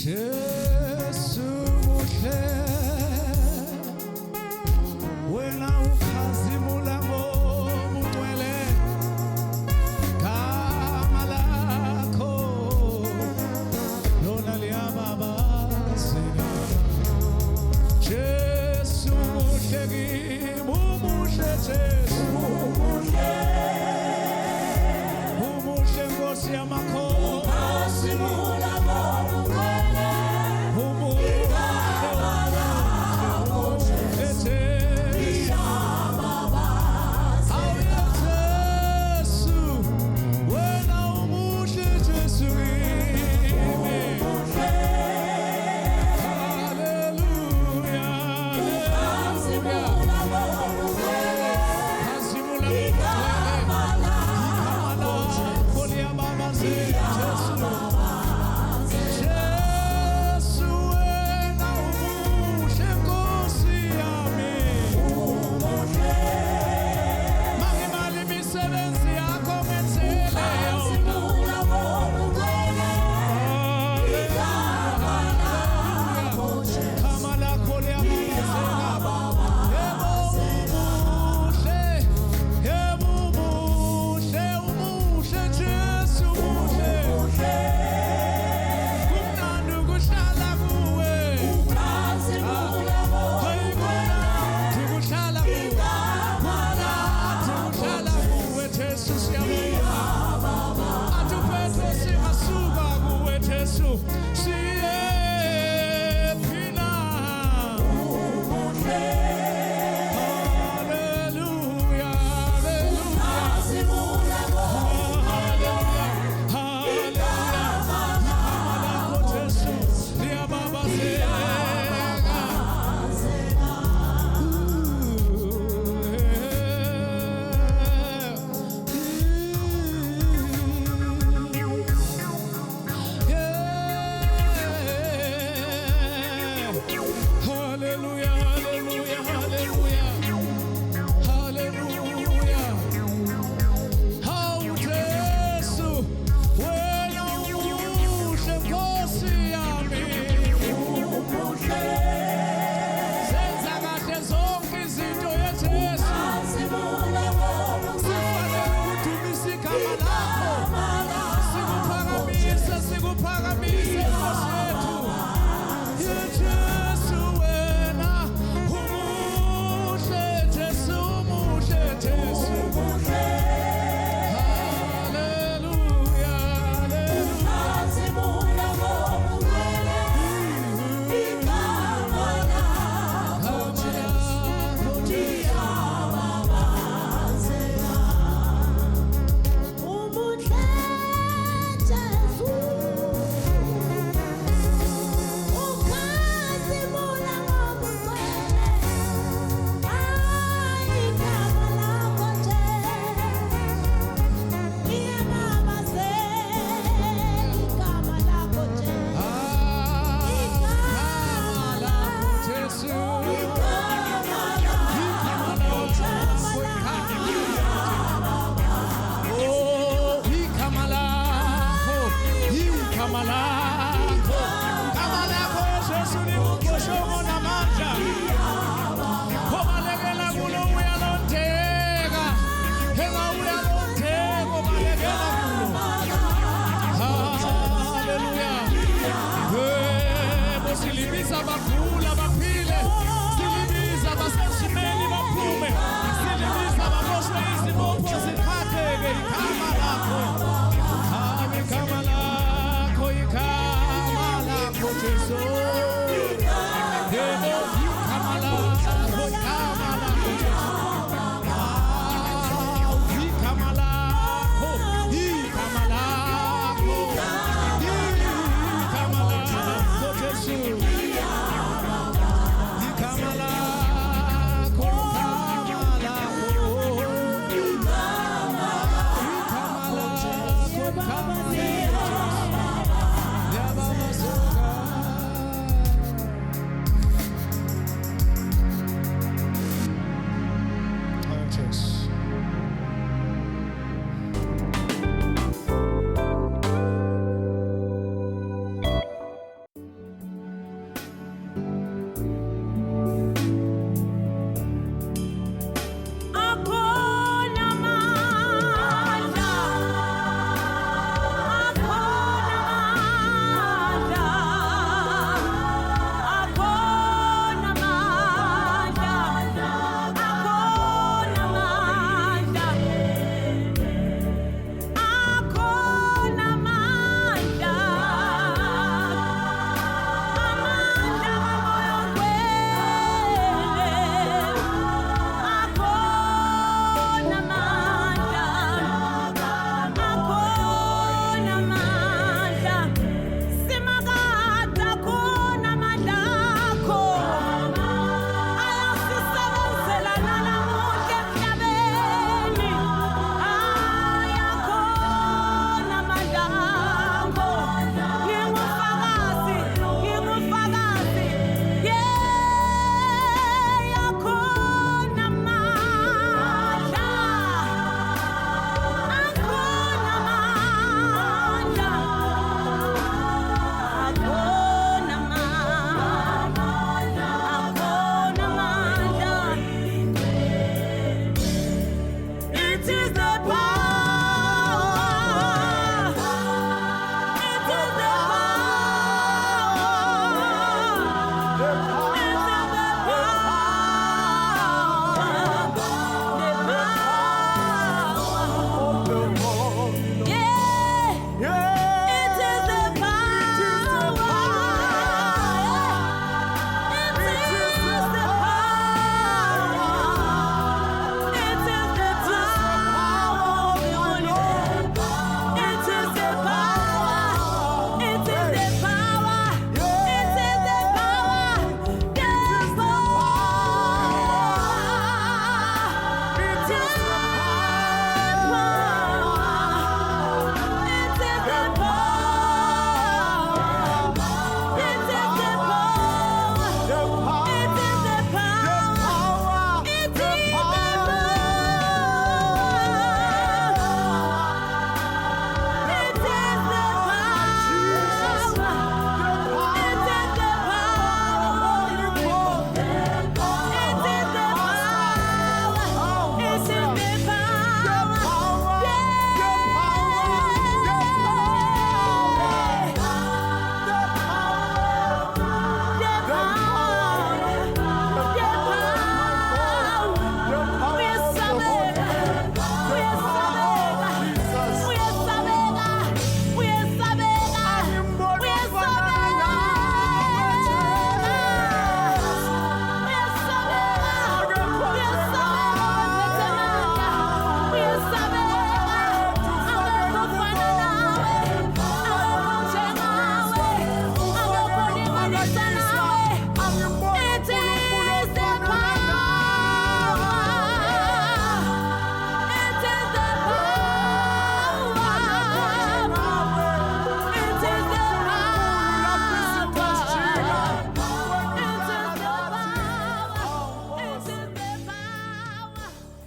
Jesu muhle wena ukhazimula ngobungcwele gama lakho lona liyababazela. Jesu muhle kimi umuhle Jesu umuhle Nkosi yamakholwa ukhazimula ngobungcwele Yeah.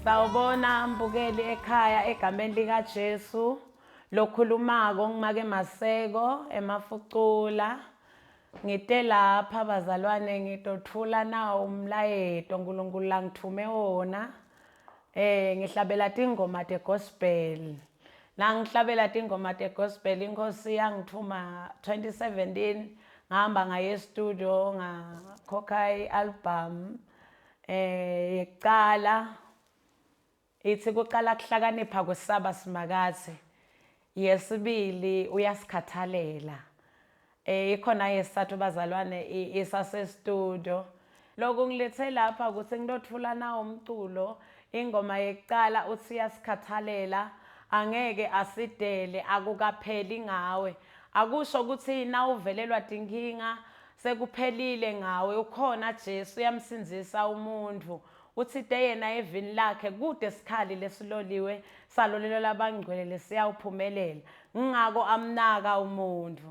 Sawubona mbukeli ekhaya egameni lika Jesu lokhulumako ngimake Maseko emafucula ngite lapha bazalwane ngitothula nawo umlayeto uNkulunkulu langithume wona ngihlabela tingoma te gospel la ngihlabela tingoma te gospel inkosi yangithuma 2017 ngihamba ngaye studio ngakhokha i-album yekuqala ithi kuqala kuhlakanipha kwesaba simakazi yesibili uyasikhathalela ikhona yesithathu bazalwane isase studio lokhu ngilethe lapha ukuthi ngilothula nawo umculo ingoma yekuqala uthi uyasikhathalela angeke asidele akukapheli ngawe akusho ukuthi na uvelelwa tinkinga sekuphelile ngawe ukhona Jesu uyamsinzisa umuntu uthi yena evini lakhe kude sikhali lesiloliwe salolelo labangcwele lesiyawuphumelela ngingako amnaka umuntu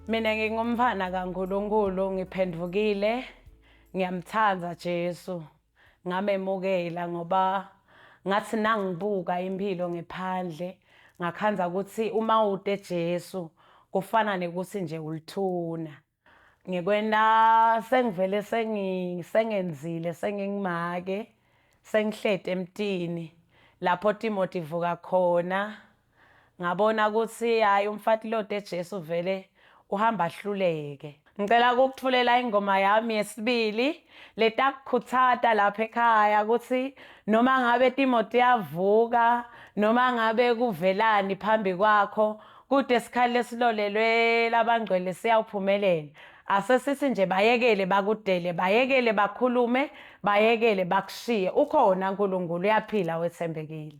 Mina ngingumfana kaNkulunkulu, ngiphendukile, ngiyamthanda Jesu. Ngamemukela ngoba ngathi nangibuka impilo ngephandle, ngakhanza ukuthi uma ude Jesu kufana nekuthi nje ulithuna. Ngikwenda sengivele sengenzile, sengingimake, sengihlede emtini lapho Timothy ivuka khona. Ngabona ukuthi hayi umfati lo de Jesu vele uhamba ahluleke. Ngicela ukukuthulela ingoma yami yesibili letakukhuthaza lapha ekhaya ukuthi noma ngabe Timothy yavuka noma ngabe kuvelani phambi kwakho kude sikhali silolelwe labangcwele siyawuphumelela. Asesithi nje bayekele bakudele, bayekele bakhulume, bayekele bakushiye. Ukhona uNkulunkulu uyaphila wethembekile.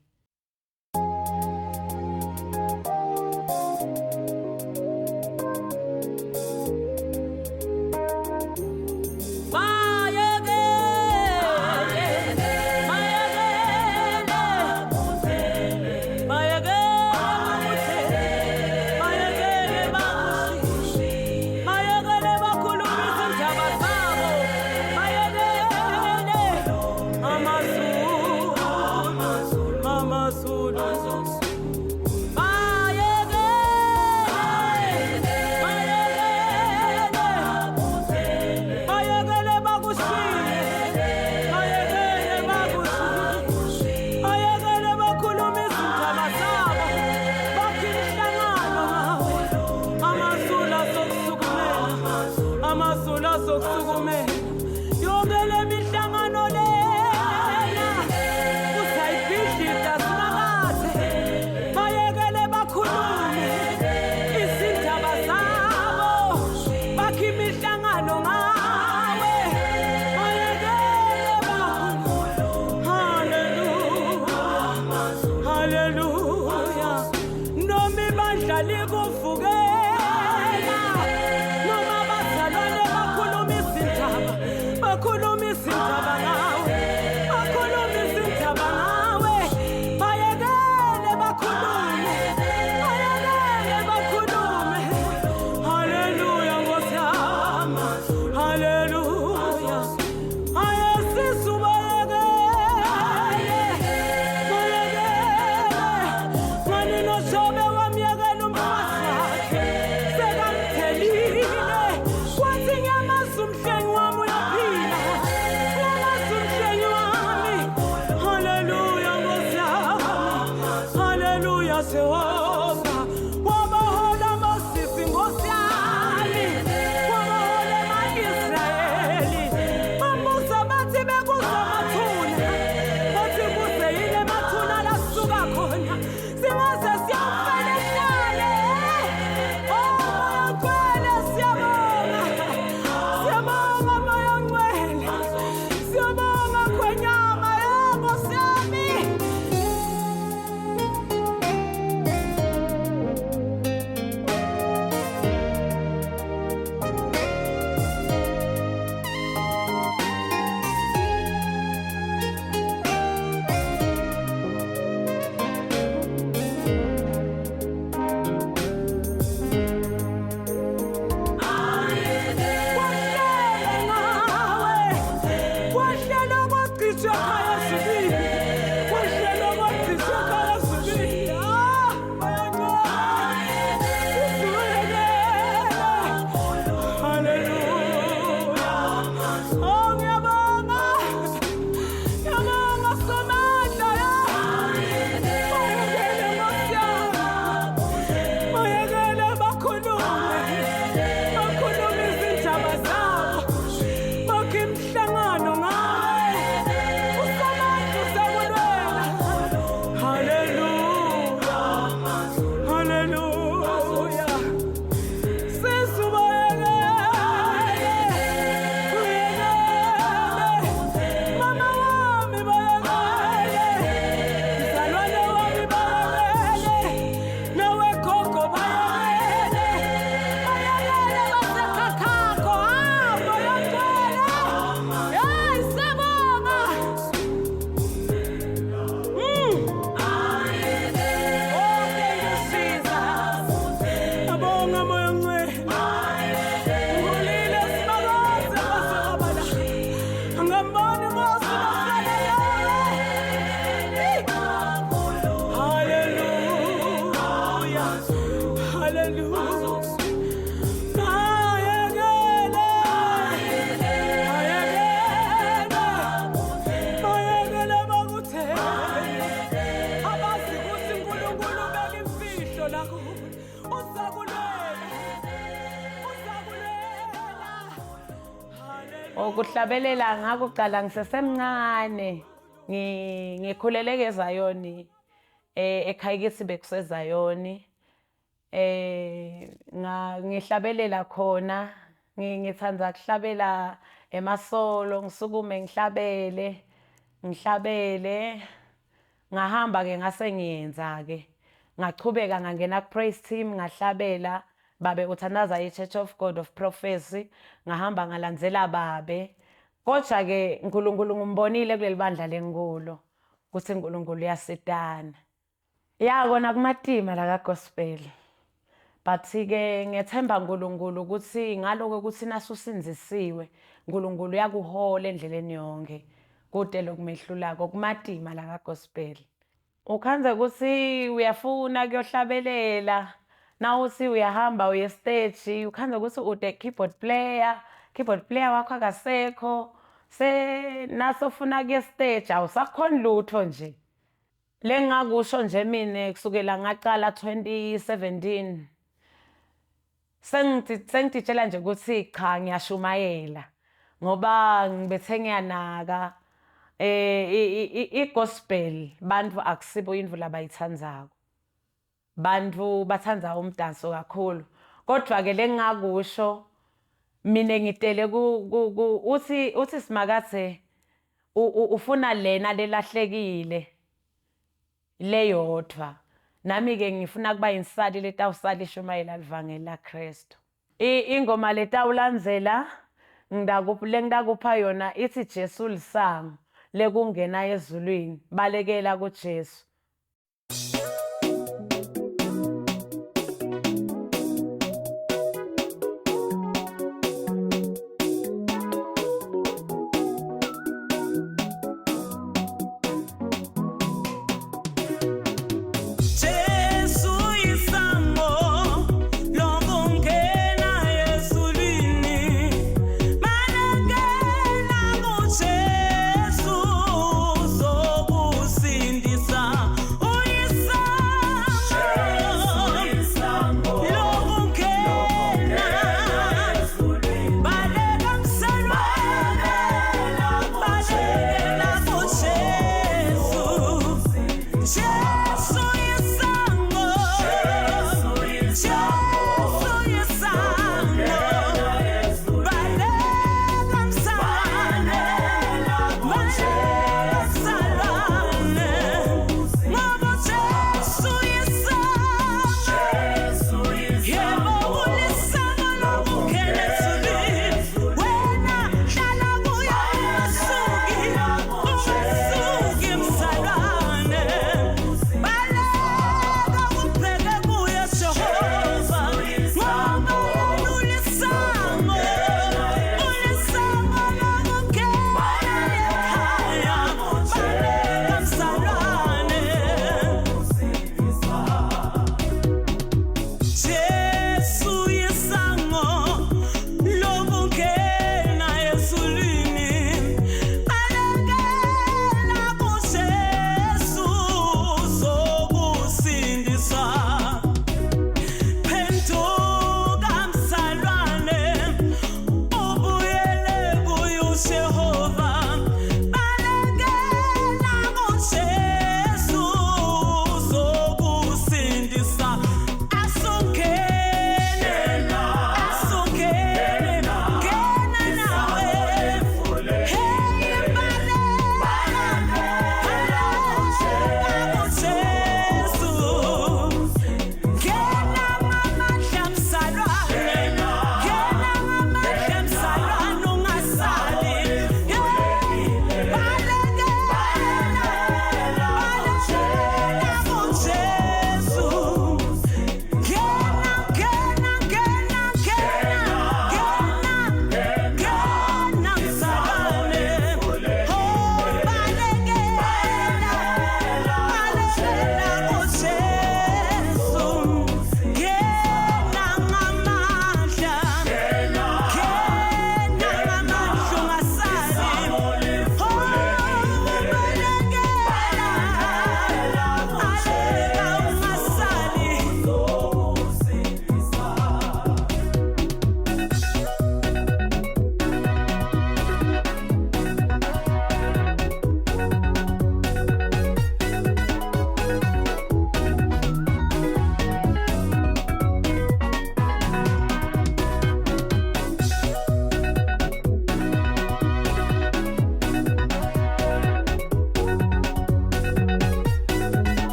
Ukuhlabelela ngakuqala ngisesemncane ngikhulele eZayoni ekhaya kithi bekuseZayoni ngihlabelela khona ngithanda kuhlabela emasolo ngisukume ngihlabele ngahamba ke ngase ngiyenza ke ngachubeka ngangena ku praise team ngahlabela babe uthanaza iChurch of God of Prophecy ngahamba ngalandzela babe kodwa ke uNkulunkulu ngimbonile kuleli bandla lengikulo ukuthi uNkulunkulu uyasitana yakona kumatima la gospel but ke ngethemba uNkulunkulu ukuthi ngaloko ukuthi nasusinzisiwe uNkulunkulu uyakuhola endleleni yonke kude lokumehlulako kumatima la gospel ukhanze ukuthi uyafuna kuyohlabelela nawuthi uyahamba uye stage ukhanze ukuthi ude keyboard player wakho akasekho nasofuna kuye stage awusakhona lutho nje lengakusho nje mina kusukela ngaqala 2017 sengitshela nje ukuthi cha ngiyashumayela ngoba ngibethe ngiyanaka igospel bantu akusibo indvu labayithandzako bantu bathanda umdanso kakhulu kodwa ke lengakusho mina ngitele uthi simakathe ufuna lena lelahlekile leyodwa nami ke ngifuna kuba insali letawusala ishumayela livangeli laKristu ingoma letawulandzela ngidakupha yona ithi Jesu lisango lekungena ezulwini balekela kuJesu Jesu zokusindisa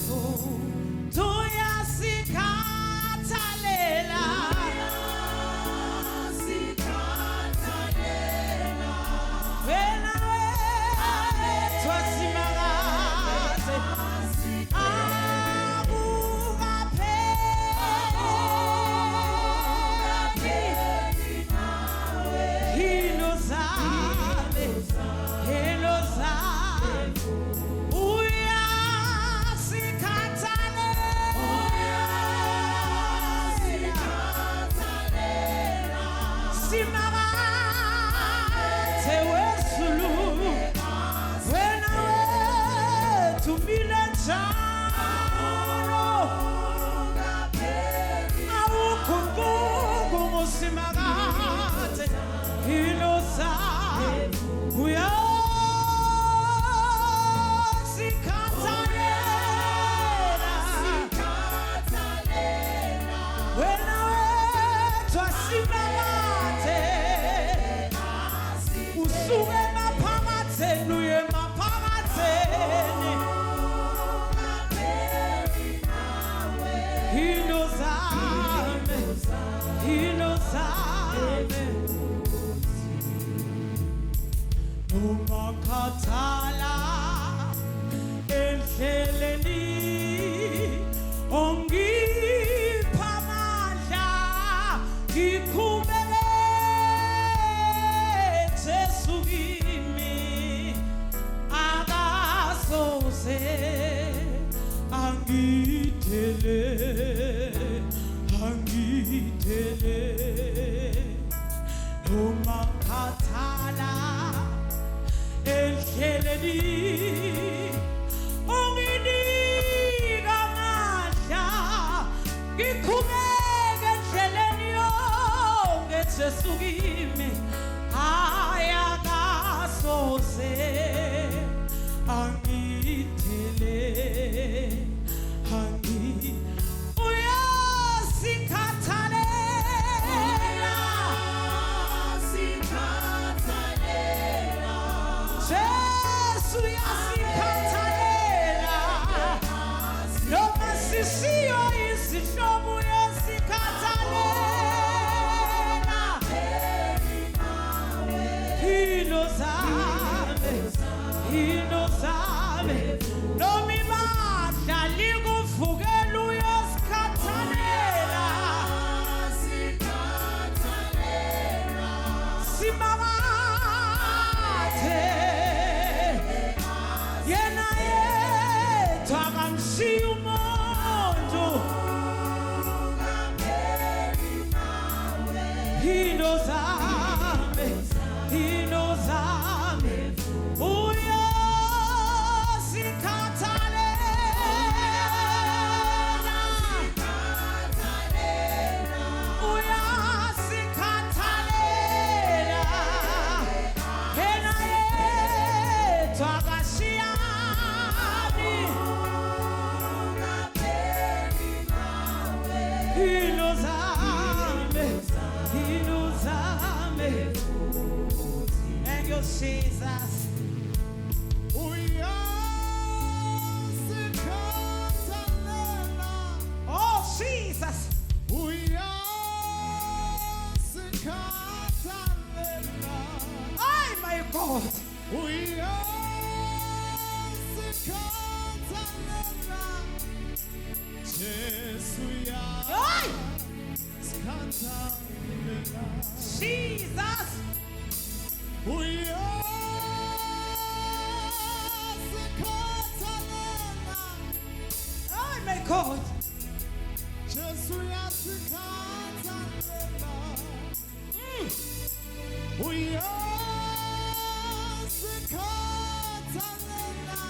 Tuyasikhathalela wena wethu asimakaze akukapheli hilo zame Simakaze wesulu wena wethu milejano awukhunguku ngusimakaze hilo zame uyasikhathalela wena wethu asimakaze usuke maphakatheni uye maphakatheni hilo zame umakhathala endleleni ongipha amandla ngiqhubeke Jesu kimi akasoze angidele umakhathala endleleni unginika amandla ngiqhubeke endleleni yonke Jesu kimi ayakasoze angidele uyasikhathalela Jesu uyasikhathalela noma sisiyo izihlobo uyasikhathalela hilo zame noma ibandla likuvukela uyasikhathalela Simakaze yena yethu akamshiyi umuntu hilo zame uyasikhathalela yena yethu akashiyani hilo zame Thank you, Jesus. Oh, Jesus. Oh, my God. Oh, Jesus. Oh, my God. Jesu yasikhathalela uyasikhathalela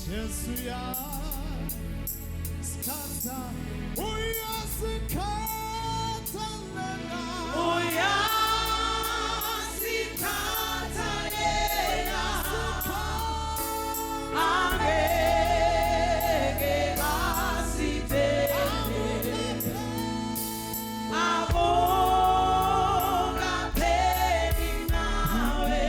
Jesu yasikhathalela uyasikhathalela uyasikhathalela angeke asibheke akukapheli nawe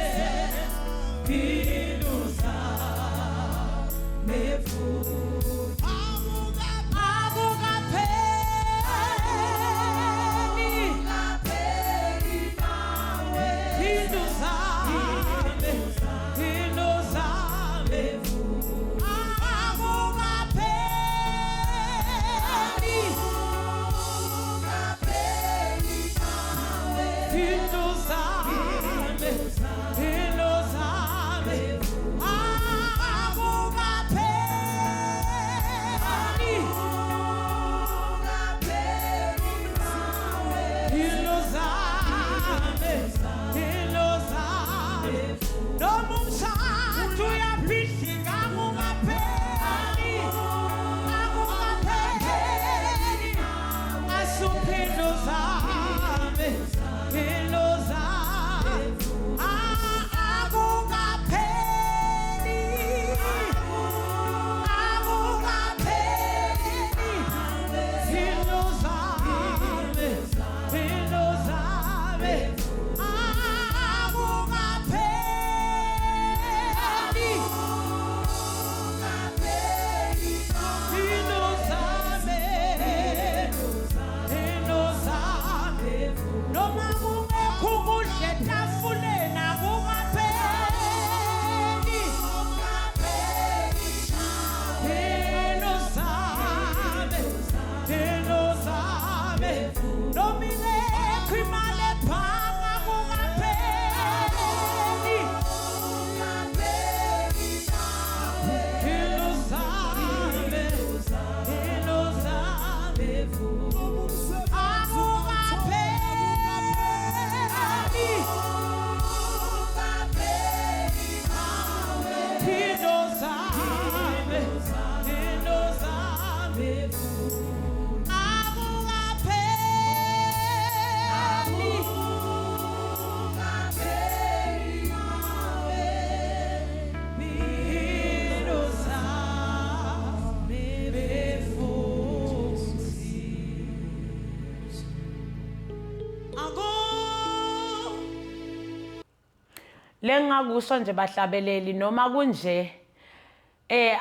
Lengakusho nje bahlabeleli noma kunje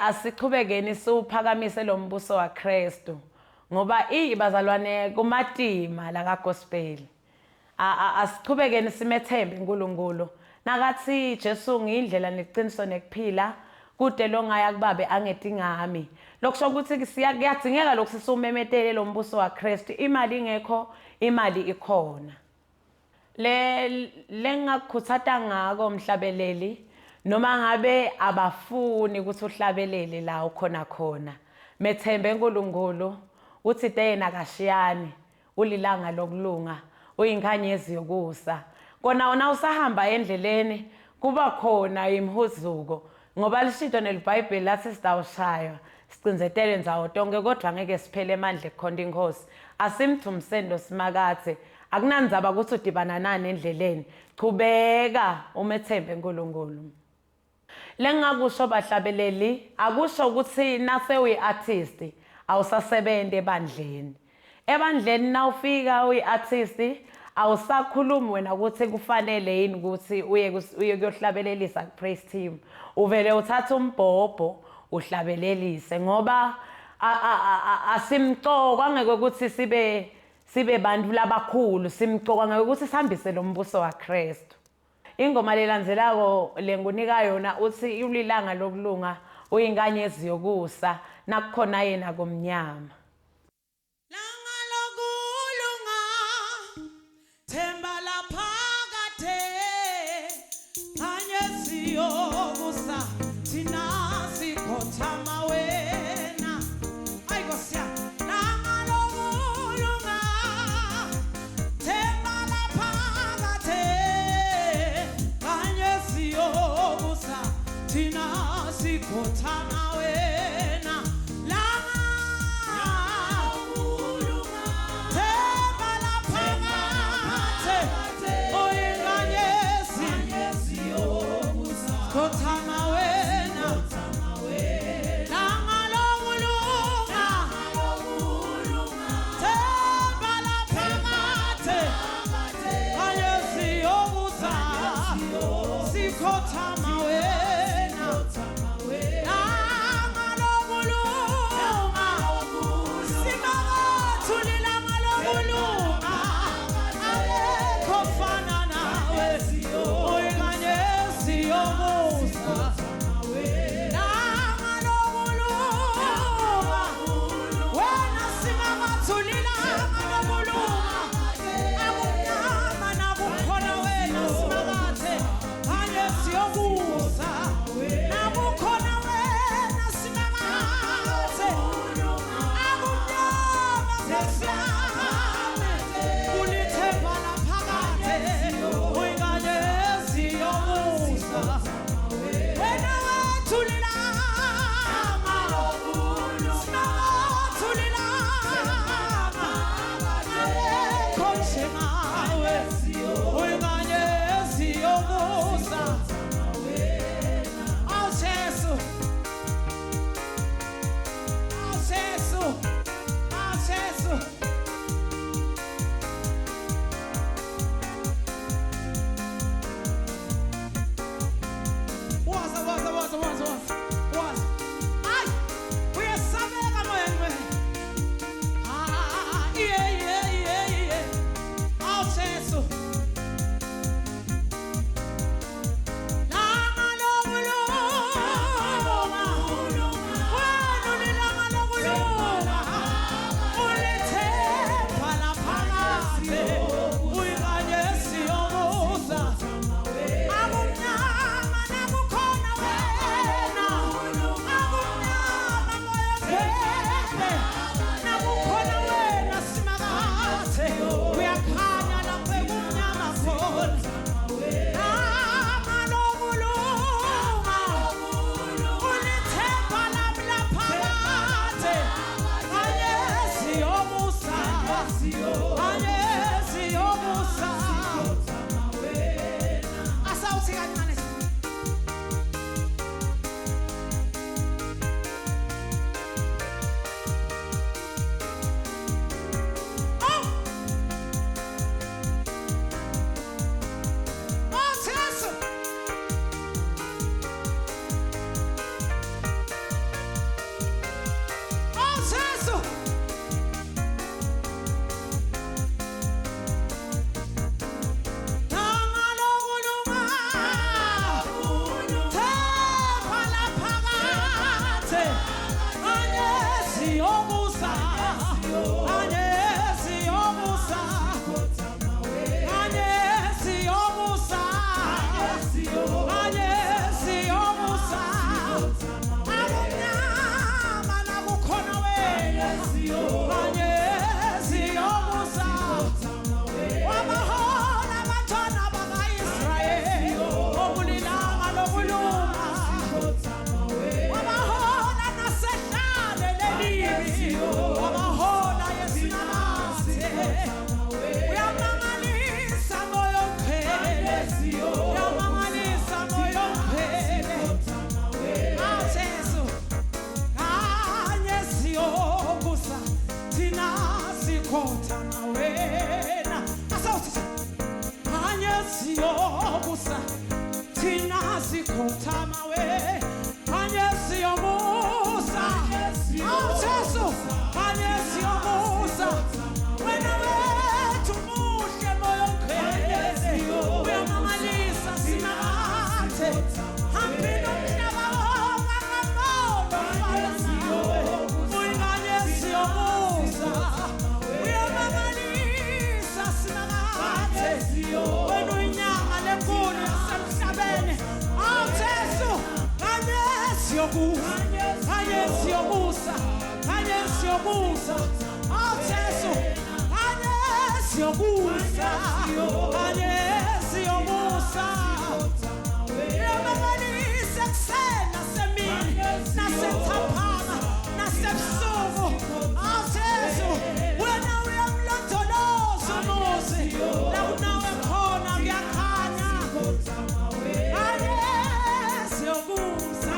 asiqhubekeni siuphakamise lo mbuso waKristu ngoba ibazalwane kumatima la kaGospel asiqhubekeni simethembe uNkulunkulu nakathi Jesu ngiyindlela neqiniso nekuphila kude longaya kubabe angeti ngami lokusho ukuthi kuyadingeka lokho sisumemetele lo mbuso waKristu imali ingekho imali ikhona lengakukhuthaza ngako mhlabeleli noma ngabe abafuni ukuthi uhlabelele la ukhona khona methembe uNkulunkulu uthi deyena kashiyani ulilanga lokulunga uyinkanyezi yokusa kona wona usahamba endleleni kuba khona imhuzuko ngoba lishido nelibhayibheli lathi sidawushaywa sicinzetele nzawo tonke kodwa ngeke siphele emandla ekhonda inkosi asimthumsendo simakathe akunanzaba ukuthi udibana nani endleleni chubeka umethembe uNkulunkulu lengakusho bahlabeleli akusho ukuthi nase uyi-artist awusasebenza ebandleni nawufika uyi-artist awusakhulumi wena ukuthi kufanele yini ukuthi uye kuyohlabelelisa ku-praise team uvele uthatha umbhobho uhlabelelise ngoba asimcoka ngeke ukuthi sibe bantu labakhulu simcoka ngeke ukuthi sihambise lo mbuso waKristu ingoma lelandzelako lengunika yona uthi ulilanga lokulunga uyinkanyezi yokusa nakukhona yena kumnyama Langa lokulunga themba laphakathe kanyezi yokusa thina sikhothama wena ayikosiya langa lokulunga themba laphakathe kanyezi yokusa thina sikhothama wena langa sikhothama wena asawuthi kanye siyobusa thina sikhothama wena kanye siyobusa awuthesu kanye siyobusa wena wethu muhle moyonkhele uyamangalisa sinakathe hambile umhlaba wonke ngamona uyingane siyobusa uyamangalisa sinakathe wena uyinyanga lenkulu yasemhlabeni awuthesu kanye siyobusa kanye siyobusa kanye siyobusa awuthesu kanye siyobusa kanye siyobusa uyamangalisa kuseni nasemini nasentambama nasebusuku awuthesu wena uyamlondoloza umuzi la unawe khona kuyakhanya kanye siyobusa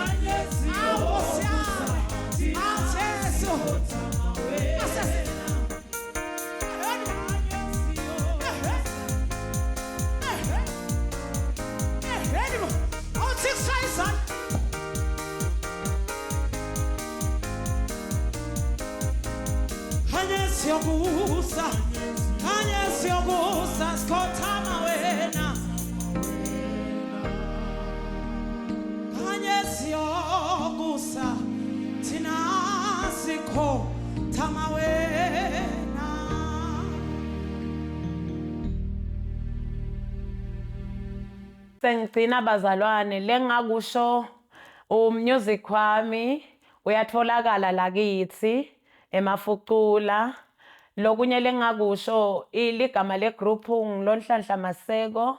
awusi yami awuthesu siyobusa kanye siyobusa sikhothama wena kanye siyobusa thina sikhothama wena Sengigcina bazalwane lengakusho music wami uyatholakala la kithi emafucula lokunye lengakusho iligama legroup ngilonhlanhla Maseko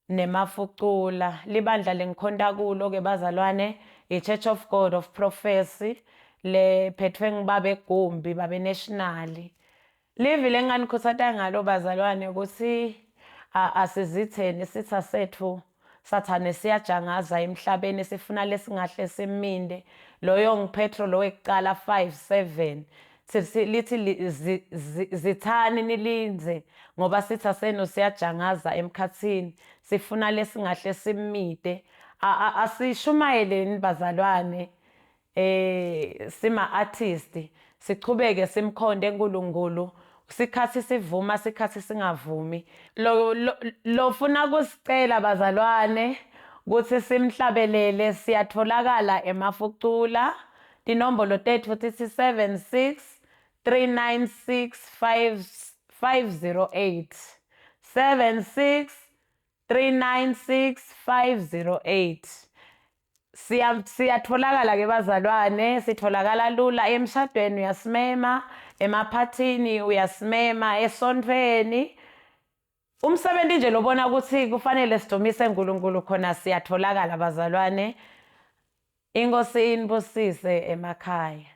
nemafucula libandla lengikhonda kulo ke bazalwane iChurch of God of Prophecy lephethwe ngibabe Gumbi babe national livi lenganikhuthaza ngalo bazalwane ukuthi asizitheni sitha sethu sathane siyajangaza emhlabeni sifuna lesingahle siminde loyo ngipetro lo wekuqala 5:7 lithi zithani nilinze ngoba sitha senu siyajangaza emkhathini sifuna lesingahle simide asishumayeleni bazalwane sima artist sichubeke simkhonde uNkulunkulu sikhathi sivuma sikhathi singavumi lo funa kusicela bazalwane ukuthi simhlabelele siyatholakala emafucula inombolo tethu tithi 76 396 508 76 396 508 siyatholakala ke bazalwane sitholakala lula emshadweni uyasimema emaphathini uyasimema esontweni umsebenzi nje lobona ukuthi kufanele sidumise uNkulunkulu khona siyatholakala bazalwane inkosi inibusise emakhaya